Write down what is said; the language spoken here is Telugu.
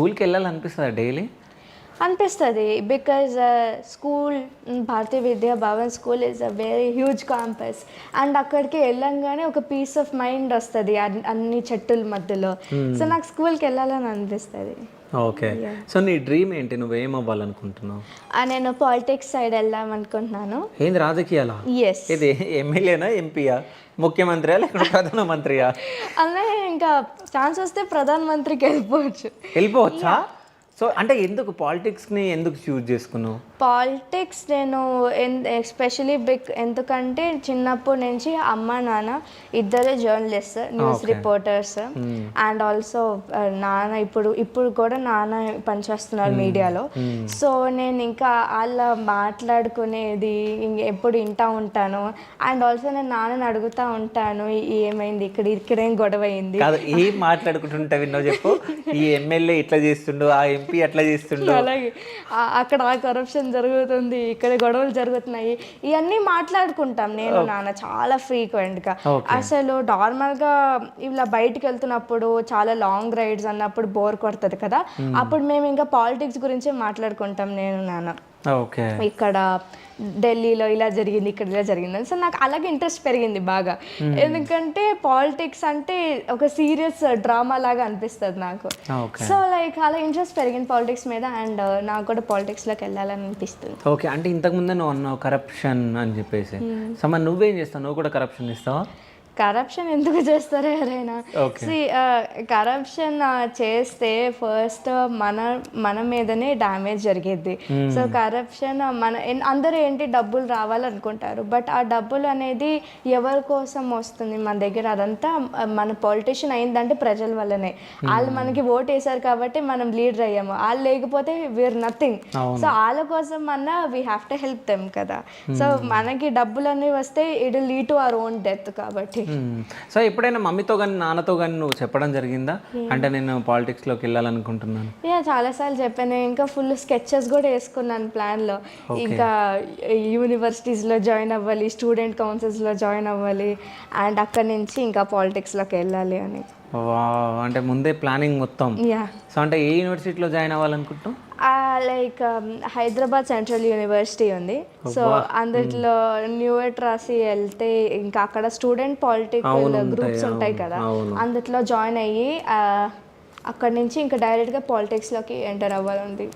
స్కూల్‌కి వెళ్ళాలనిపిస్తదా డైలీ? అనిపిస్తుంది బికాజ్ స్కూల్ భారతీయ విద్యా Bhavan school is a very huge campus and అక్కడికి వెళ్ళంగానే ఒక పీస్ ఆఫ్ మైండ్ వస్తుంది అన్ని చెట్టుల మధ్యలో. సో నాకు స్కూల్కి వెళ్ళాలని అనిపిస్తుంది. ఓకే. సో నీ డ్రీమ్ ఏంటి? నువ్వేం అవ్వాలనుకుంటున్నావు? నేను పాలిటిక్స్ సైడ్ వెళ్దాం అనుకుంటున్నాను. ఏంది రాజకీయాలా? ఎస్. ఇది ఎమ్మెల్యేనా, ఎంపీయా, ముఖ్యమంత్రియా లేకుంటే ప్రధానమంత్రియా? అలా ఇంకా ఛాన్స్ వస్తే ప్రధానమంత్రికి వెళ్ళిపోవచ్చా? సో అంటే ఎందుకు పాలిటిక్స్ని ఎందుకు చూజ్ చేసుకున్నావు? పాలిటిక్స్ నేను ఎస్పెషలీ ఎందుకంటే చిన్నప్పటి నుంచి అమ్మ నాన్న ఇద్దరే journalist, news reporters. And also నాన్న ఇప్పుడు కూడా నాన్న పనిచేస్తున్నారు మీడియాలో. సో నేను ఇంకా వాళ్ళ మాట్లాడుకునేది ఎప్పుడు వింటూ ఉంటాను. అండ్ ఆల్సో నేను నాన్నని అడుగుతూ ఉంటాను ఏమైంది ఇక్కడేం గొడవ అయింది. ఏం మాట్లాడుకుంటుంటా విన్నావు చెప్పు. ఈ ఎమ్మెల్యే ఇట్లా చేస్తుండు, ఆ ఎంపీ అట్లా చేస్తుండు, అలాగే అక్కడ ఆ కరప్షన్ జరుగుతుంది, ఇక్కడ గొడవలు జరుగుతున్నాయి, ఇవన్నీ మాట్లాడుకుంటాం నేను నాన్న చాలా ఫ్రీక్వెంట్గా. అసలు నార్మల్గా ఇలా బయటకు వెళ్తున్నప్పుడు చాలా లాంగ్ రైడ్స్ అన్నప్పుడు బోర్ కొడుతుంది కదా, అప్పుడు మేము ఇంకా పాలిటిక్స్ గురించే మాట్లాడుకుంటాం నేను నాన్న. ఓకే. ఇక్కడ ఢిల్లీలో ఇలా జరిగింది, ఇక్కడ ఇలా జరిగింది. సో నాకు అలాగే ఇంట్రెస్ట్ పెరిగింది బాగా. ఎందుకంటే పాలిటిక్స్ అంటే ఒక సీరియస్ డ్రామా లాగా అనిపిస్తుంది నాకు. సో లైక్ అలా ఇంట్రెస్ట్ పెరిగింది పాలిటిక్స్ మీద. అండ్ నాకు కూడా పాలిటిక్స్లోకి వెళ్ళాలని అనిపిస్తుంది. ఓకే. అంటే ఇంతకుముందే నువ్వు అన్నావు కరప్షన్ అని చెప్పేసి. సో మరి నువ్వేం చేస్తావు? నువ్వు కూడా కరప్షన్ ఇస్తావా? కరప్షన్ ఎందుకు చేస్తారు ఎవరైనా? కరప్షన్ చేస్తే ఫస్ట్ మన మీదనే డ్యామేజ్ జరిగేది. సో కరప్షన్ అందరూ ఏంటి డబ్బులు రావాలనుకుంటారు, బట్ ఆ డబ్బులు అనేది ఎవరి కోసం వస్తుంది మన దగ్గర? అదంతా మన పొలిటీషియన్ అయిందంటే ప్రజల వల్లనే. వాళ్ళు మనకి ఓట్ వేశారు కాబట్టి మనం లీడర్ అయ్యాము. వాళ్ళు లేకపోతే వీఆర్ నథింగ్. సో వాళ్ళ కోసం అన్నా we have to help them కదా. సో మనకి డబ్బులు అనేవి వస్తే it will lead to our own death కాబట్టి. సో ఎప్పుడైనా మమ్మీతో కానీ నాన్నతో కానీ నువ్వు చెప్పడం జరిగిందా, అంటే నేను పాలిటిక్స్లోకి వెళ్ళాలనుకుంటున్నాను? చాలాసార్లు చెప్పాను. ఇంకా ఫుల్ స్కెచెస్ కూడా వేసుకున్నాను ప్లాన్లో. ఇంకా యూనివర్సిటీస్లో జాయిన్ అవ్వాలి, స్టూడెంట్ కౌన్సిల్స్లో జాయిన్ అవ్వాలి, అండ్ అక్కడి నుంచి ఇంకా పాలిటిక్స్లోకి వెళ్ళాలి అని. అంటే ముందే ప్లానింగ్ మొత్తం. సో అంటే ఏ యూనివర్సిటీలో జాయిన్ అవ్వాలనుకుంటున్నావు? లైక్ హైదరాబాద్ సెంట్రల్ యూనివర్సిటీ ఉంది. సో అందులో న్యూఎట్ రాసి వెళ్తే ఇంకా అక్కడ స్టూడెంట్ పాలిటికల్ గ్రూప్స్ ఉంటాయి కదా, అందులో జాయిన్ అయ్యి అక్కడి నుంచి ఇంకా డైరెక్ట్గా పాలిటిక్స్లోకి ఎంటర్ అవ్వాలండి.